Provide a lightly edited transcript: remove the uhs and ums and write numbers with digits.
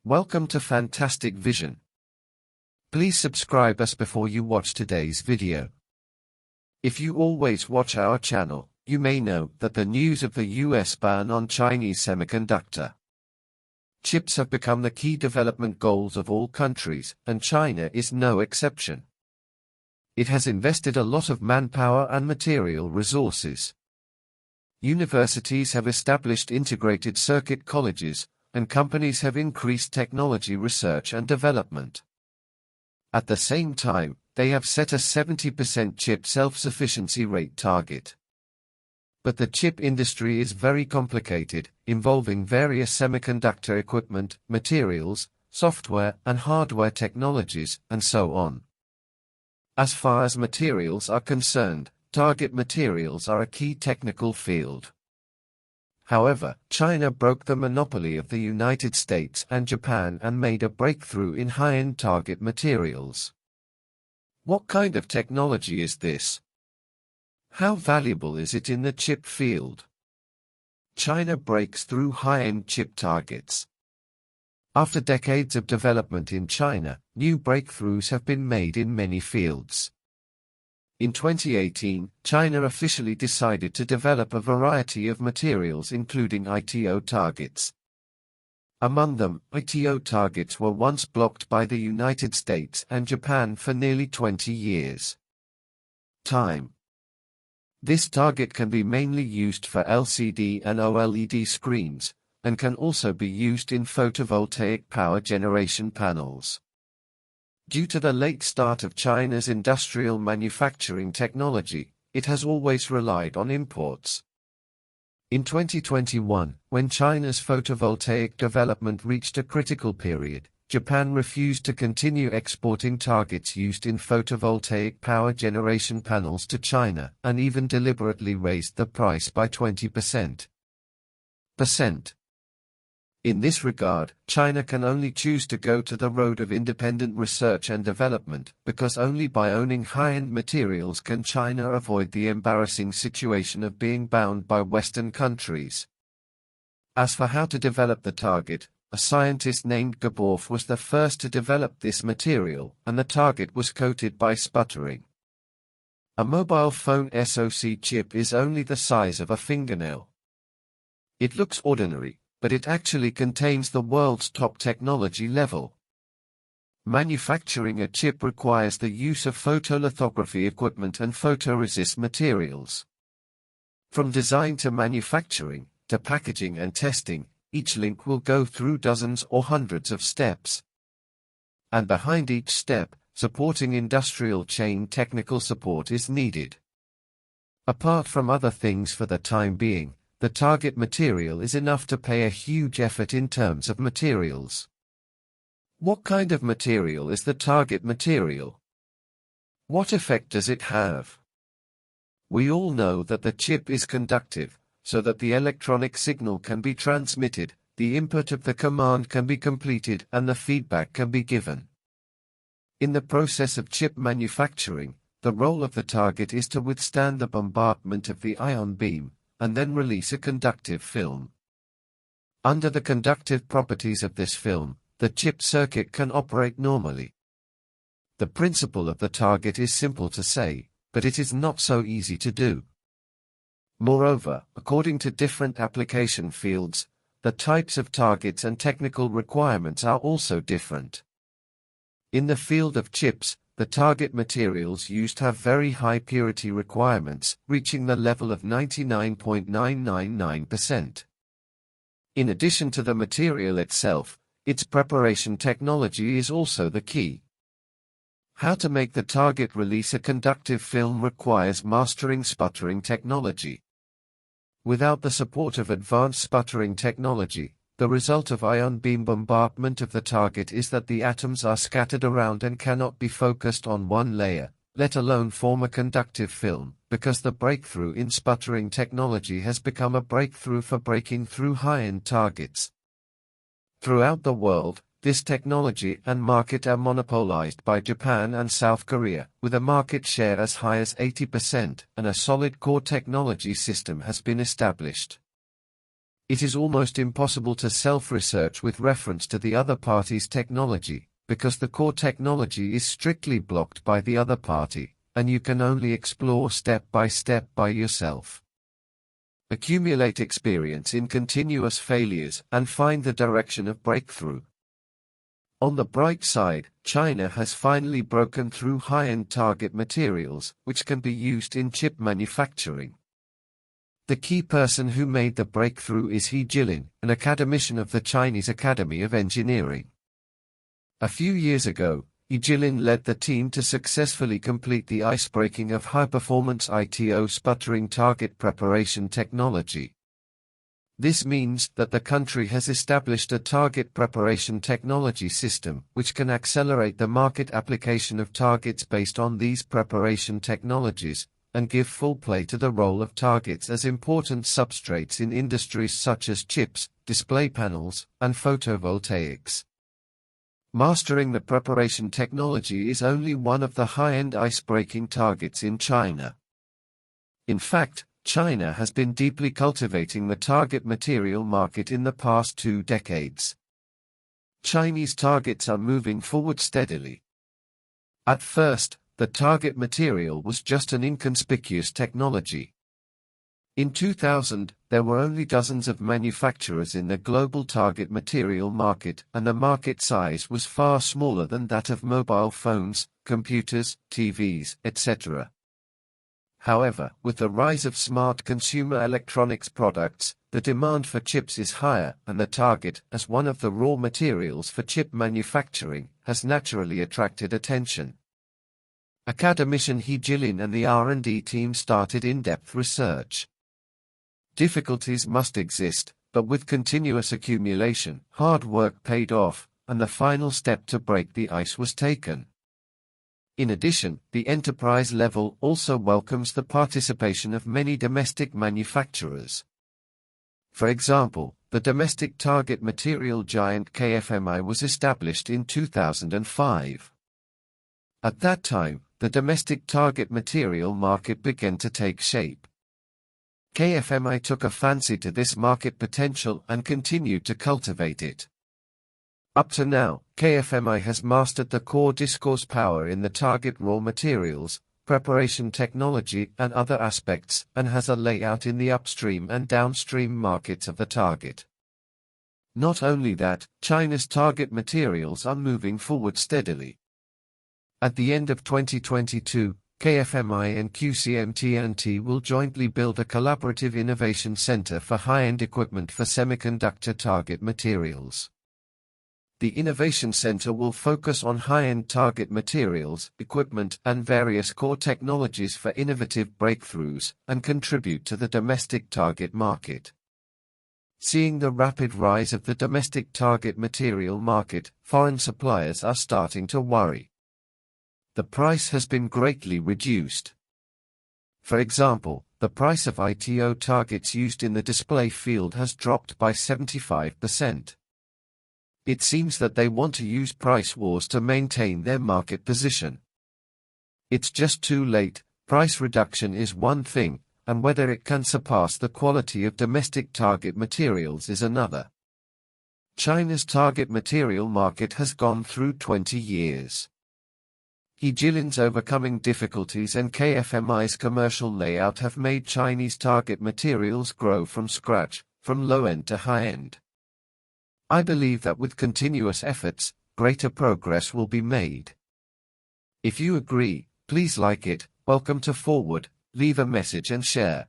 Welcome to Fantastic Vision. Please subscribe us before you watch today's video. If you always watch our channel, you may know that the news of the US ban on Chinese semiconductor chips have become the key development goals of all countries, and China is no exception. It has invested a lot of manpower and material resources. Universities have established integrated circuit colleges, and companies have increased technology research and development. At the same time, they have set a 70% chip self-sufficiency rate target. But the chip industry is very complicated, involving various semiconductor equipment, materials, software and hardware technologies, and so on. As far as materials are concerned, target materials are a key technical field. However, China broke the monopoly of the United States and Japan and made a breakthrough in high-end target materials. What kind of technology is this? How valuable is it in the chip field? China breaks through high-end chip targets. After decades of development in China, new breakthroughs have been made in many fields. In 2018, China officially decided to develop a variety of materials including ITO targets. Among them, ITO targets were once blocked by the United States and Japan for nearly 20 years. This target can be mainly used for LCD and OLED screens, and can also be used in photovoltaic power generation panels. Due to the late start of China's industrial manufacturing technology, it has always relied on imports. In 2021, when China's photovoltaic development reached a critical period, Japan refused to continue exporting targets used in photovoltaic power generation panels to China, and even deliberately raised the price by 20%. In this regard, China can only choose to go to the road of independent research and development, because only by owning high-end materials can China avoid the embarrassing situation of being bound by Western countries. As for how to develop the target, a scientist named Gabor was the first to develop this material, and the target was coated by sputtering. A mobile phone SoC chip is only the size of a fingernail. It looks ordinary, but it actually contains the world's top technology level. Manufacturing a chip requires the use of photolithography equipment and photoresist materials. From design to manufacturing, to packaging and testing, each link will go through dozens or hundreds of steps. And behind each step, supporting industrial chain technical support is needed. Apart from other things for the time being, the target material is enough to pay a huge effort in terms of materials. What kind of material is the target material? What effect does it have? We all know that the chip is conductive, so that the electronic signal can be transmitted, the input of the command can be completed, and the feedback can be given. In the process of chip manufacturing, the role of the target is to withstand the bombardment of the ion beam, and then release a conductive film. Under the conductive properties of this film, the chip circuit can operate normally. The principle of the target is simple to say, but it is not so easy to do. Moreover, according to different application fields, the types of targets and technical requirements are also different. In the field of chips, the target materials used have very high purity requirements, reaching the level of 99.999%. In addition to the material itself, its preparation technology is also the key. How to make the target release a conductive film requires mastering sputtering technology. Without the support of advanced sputtering technology, the result of ion beam bombardment of the target is that the atoms are scattered around and cannot be focused on one layer, let alone form a conductive film, because the breakthrough in sputtering technology has become a breakthrough for breaking through high-end targets. Throughout the world, this technology and market are monopolized by Japan and South Korea, with a market share as high as 80%, and a solid core technology system has been established. It is almost impossible to self-research with reference to the other party's technology, because the core technology is strictly blocked by the other party, and you can only explore step by yourself. Accumulate experience in continuous failures and find the direction of breakthrough. On the bright side, China has finally broken through high-end target materials, which can be used in chip manufacturing. The key person who made the breakthrough is He Jilin, an academician of the Chinese Academy of Engineering. A few years ago, He Jilin led the team to successfully complete the ice-breaking of high-performance ITO sputtering target preparation technology. This means that the country has established a target preparation technology system which can accelerate the market application of targets based on these preparation technologies, and give full play to the role of targets as important substrates in industries such as chips, display panels, and photovoltaics. Mastering the preparation technology is only one of the high-end ice-breaking targets in China. In fact, China has been deeply cultivating the target material market in the past 2 decades. Chinese targets are moving forward steadily. At first, the target material was just an inconspicuous technology. In 2000, there were only dozens of manufacturers in the global target material market, and the market size was far smaller than that of mobile phones, computers, TVs, etc. However, with the rise of smart consumer electronics products, the demand for chips is higher, and the target, as one of the raw materials for chip manufacturing, has naturally attracted attention. Academician He Jilin and the R&D team started in-depth research. Difficulties must exist, but with continuous accumulation, hard work paid off, and the final step to break the ice was taken. In addition, the enterprise level also welcomes the participation of many domestic manufacturers. For example, the domestic target material giant KFMI was established in 2005. At that time, the domestic target material market began to take shape. KFMI took a fancy to this market potential and continued to cultivate it. Up to now, KFMI has mastered the core discourse power in the target raw materials, preparation technology and other aspects, and has a layout in the upstream and downstream markets of the target. Not only that, China's target materials are moving forward steadily. At the end of 2022, KFMI and QCMTNT will jointly build a collaborative innovation center for high-end equipment for semiconductor target materials. The Innovation Center will focus on high-end target materials, equipment, and various core technologies for innovative breakthroughs, and contribute to the domestic target market. Seeing the rapid rise of the domestic target material market, foreign suppliers are starting to worry. The price has been greatly reduced. For example, the price of ITO targets used in the display field has dropped by 75%. It seems that they want to use price wars to maintain their market position. It's just too late. Price reduction is one thing, and whether it can surpass the quality of domestic target materials is another. China's target material market has gone through 20 years. He Jilin's overcoming difficulties and KFMI's commercial layout have made Chinese target materials grow from scratch, from low-end to high-end. I believe that with continuous efforts, greater progress will be made. If you agree, please like it, welcome to Forward, leave a message and share.